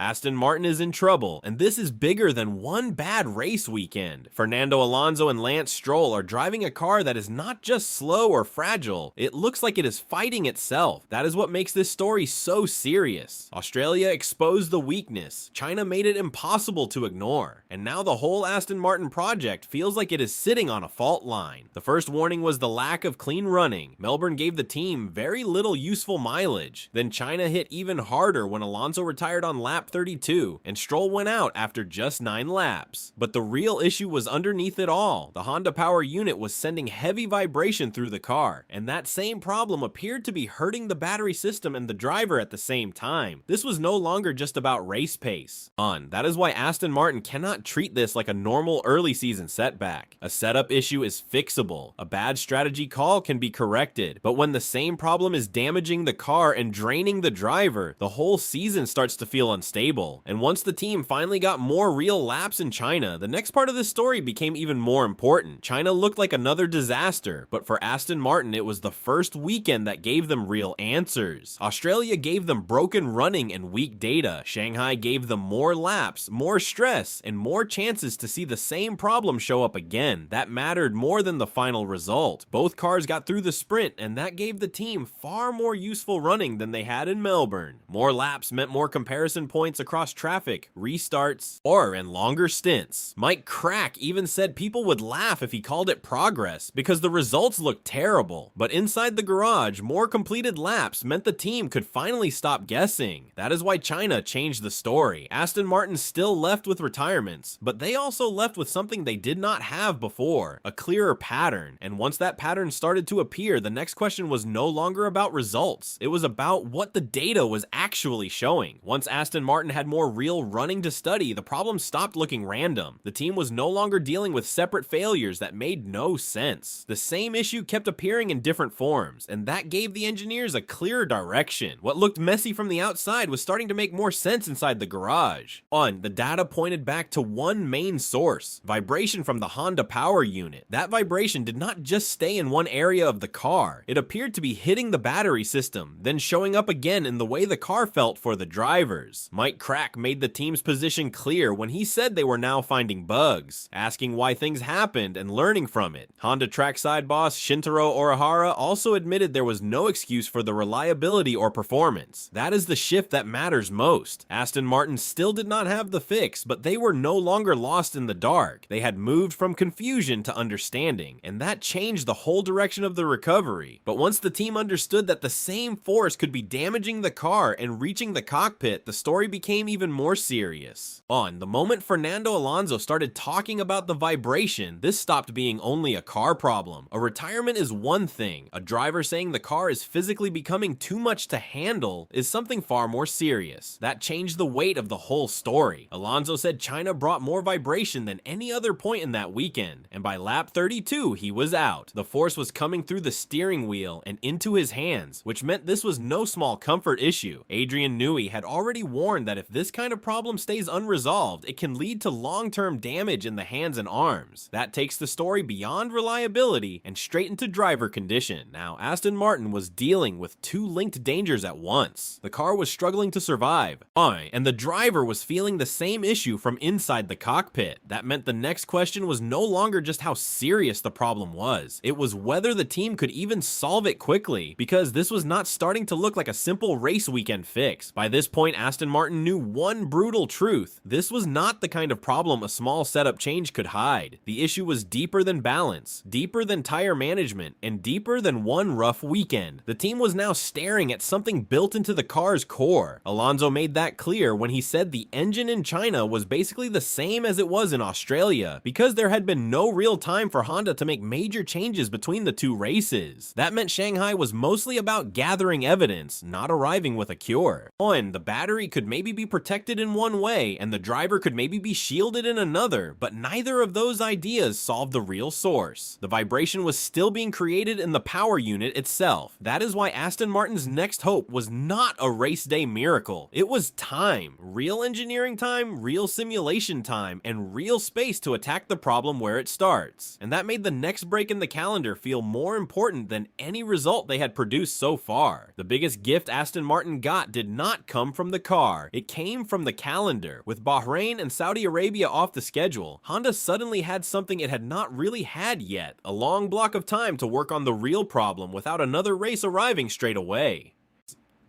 Aston Martin is in trouble, and this is bigger than one bad race weekend. Fernando Alonso and Lance Stroll are driving a car that is not just slow or fragile, it looks like it is fighting itself. That is what makes this story so serious. Australia exposed the weakness, China made it impossible to ignore, and now the whole Aston Martin project feels like it is sitting on a fault line. The first warning was the lack of clean running. Melbourne gave the team very little useful mileage. Then China hit even harder when Alonso retired on lap 32, and Stroll went out after just 9 laps. But the real issue was underneath it all. The Honda power unit was sending heavy vibration through the car, and that same problem appeared to be hurting the battery system and the driver at the same time. This was no longer just about race pace. That is why Aston Martin cannot treat this like a normal early season setback. A setup issue is fixable. A bad strategy call can be corrected, but when the same problem is damaging the car and draining the driver, the whole season starts to feel unstable. And once the team finally got more real laps in China, the next part of this story became even more important. China looked like another disaster, but for Aston Martin, it was the first weekend that gave them real answers. Australia gave them broken running and weak data. Shanghai gave them more laps, more stress, and more chances to see the same problem show up again. That mattered more than the final result. Both cars got through the sprint, and that gave the team far more useful running than they had in Melbourne. More laps meant more comparison points across traffic, restarts, and longer stints. Mike Crack even said people would laugh if he called it progress because the results looked terrible. But inside the garage, more completed laps meant the team could finally stop guessing. That is why China changed the story. Aston Martin still left with retirements, but they also left with something they did not have before, a clearer pattern. And once that pattern started to appear, the next question was no longer about results. It was about what the data was actually showing. Once Aston Martin had more real running to study, the problem stopped looking random. The team was no longer dealing with separate failures that made no sense. The same issue kept appearing in different forms, and that gave the engineers a clearer direction. What looked messy from the outside was starting to make more sense inside the garage. The data pointed back to one main source: vibration from the Honda power unit. That vibration did not just stay in one area of the car. It appeared to be hitting the battery system, then showing up again in the way the car felt for the drivers. Mike Crack made the team's position clear when he said they were now finding bugs, asking why things happened and learning from it. Honda trackside boss Shintaro Orihara also admitted there was no excuse for the reliability or performance. That is the shift that matters most. Aston Martin still did not have the fix, but they were no longer lost in the dark. They had moved from confusion to understanding, and that changed the whole direction of the recovery. But once the team understood that the same force could be damaging the car and reaching the cockpit, the story became even more serious. The moment Fernando Alonso started talking about the vibration, this stopped being only a car problem. A retirement is one thing. A driver saying the car is physically becoming too much to handle is something far more serious. That changed the weight of the whole story. Alonso said China brought more vibration than any other point in that weekend, and by lap 32, he was out. The force was coming through the steering wheel and into his hands, which meant this was no small comfort issue. Adrian Newey had already warned that if this kind of problem stays unresolved, it can lead to long-term damage in the hands and arms. That takes the story beyond reliability and straight into driver condition. Now, Aston Martin was dealing with two linked dangers at once. The car was struggling to survive, and the driver was feeling the same issue from inside the cockpit. That meant the next question was no longer just how serious the problem was. It was whether the team could even solve it quickly, because this was not starting to look like a simple race weekend fix. By this point, Aston Martin knew one brutal truth: this was not the kind of problem a small setup change could hide. The issue was deeper than balance, deeper than tire management, and deeper than one rough weekend. The team was now staring at something built into the car's core. Alonso made that clear when he said the engine in China was basically the same as it was in Australia, because there had been no real time for Honda to make major changes between the two races. That meant Shanghai was mostly about gathering evidence, not arriving with a cure. The battery could maybe be protected in one way, and the driver could maybe be shielded in another, but neither of those ideas solved the real source. The vibration was still being created in the power unit itself. That is why Aston Martin's next hope was not a race day miracle. It was time. Real engineering time, real simulation time, and real space to attack the problem where it starts. And that made the next break in the calendar feel more important than any result they had produced so far. The biggest gift Aston Martin got did not come from the car. it came from the calendar. With Bahrain and Saudi Arabia off the schedule, Honda suddenly had something it had not really had yet, a long block of time to work on the real problem without another race arriving straight away.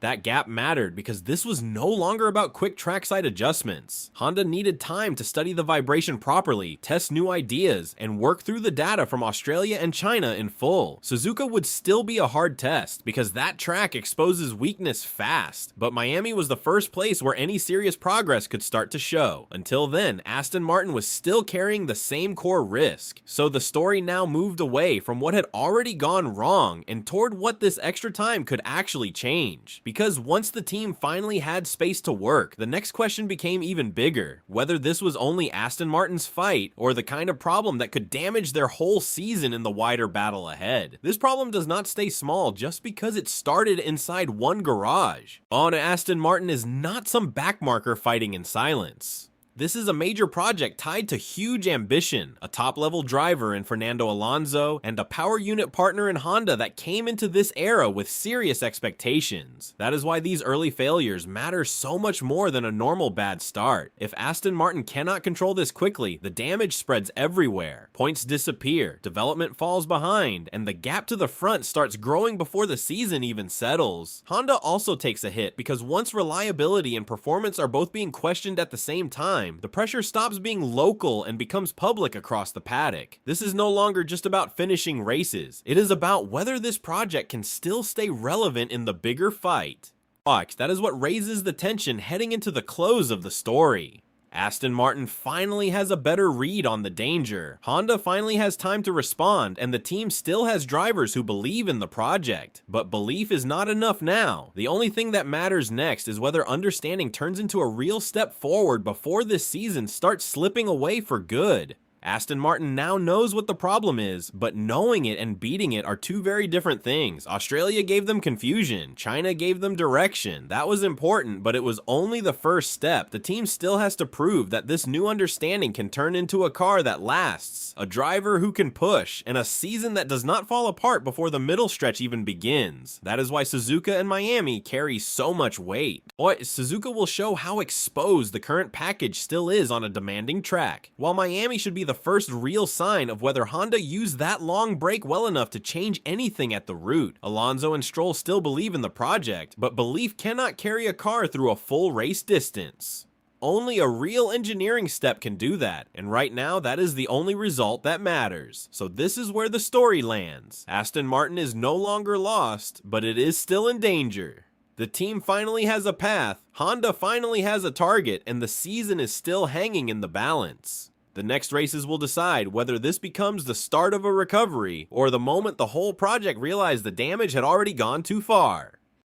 That gap mattered because this was no longer about quick trackside adjustments. Honda needed time to study the vibration properly, test new ideas, and work through the data from Australia and China in full. Suzuka would still be a hard test because that track exposes weakness fast, but Miami was the first place where any serious progress could start to show. Until then, Aston Martin was still carrying the same core risk, so the story now moved away from what had already gone wrong and toward what this extra time could actually change. Because once the team finally had space to work, the next question became even bigger, whether this was only Aston Martin's fight or the kind of problem that could damage their whole season in the wider battle ahead. This problem does not stay small just because it started inside one garage. On Aston Martin is not some backmarker fighting in silence. This is a major project tied to huge ambition, a top-level driver in Fernando Alonso, and a power unit partner in Honda that came into this era with serious expectations. That is why these early failures matter so much more than a normal bad start. If Aston Martin cannot control this quickly, the damage spreads everywhere. Points disappear, development falls behind, and the gap to the front starts growing before the season even settles. Honda also takes a hit because once reliability and performance are both being questioned at the same time, the pressure stops being local and becomes public across the paddock. This is no longer just about finishing races. It is about whether this project can still stay relevant in the bigger fight. That is what raises the tension heading into the close of the story. Aston Martin finally has a better read on the danger. Honda finally has time to respond, and the team still has drivers who believe in the project. But belief is not enough now. The only thing that matters next is whether understanding turns into a real step forward before this season starts slipping away for good. Aston Martin now knows what the problem is, but knowing it and beating it are two very different things. Australia gave them confusion, China gave them direction. That was important, but it was only the first step. The team still has to prove that this new understanding can turn into a car that lasts, a driver who can push, and a season that does not fall apart before the middle stretch even begins. That is why Suzuka and Miami carry so much weight. Suzuka will show how exposed the current package still is on a demanding track, while Miami should be the first real sign of whether Honda used that long break well enough to change anything at the root. Alonso and Stroll still believe in the project, but belief cannot carry a car through a full race distance. Only a real engineering step can do that, and right now that is the only result that matters. So this is where the story lands. Aston Martin is no longer lost, but it is still in danger. The team finally has a path, Honda finally has a target, and the season is still hanging in the balance. The next races will decide whether this becomes the start of a recovery or the moment the whole project realized the damage had already gone too far.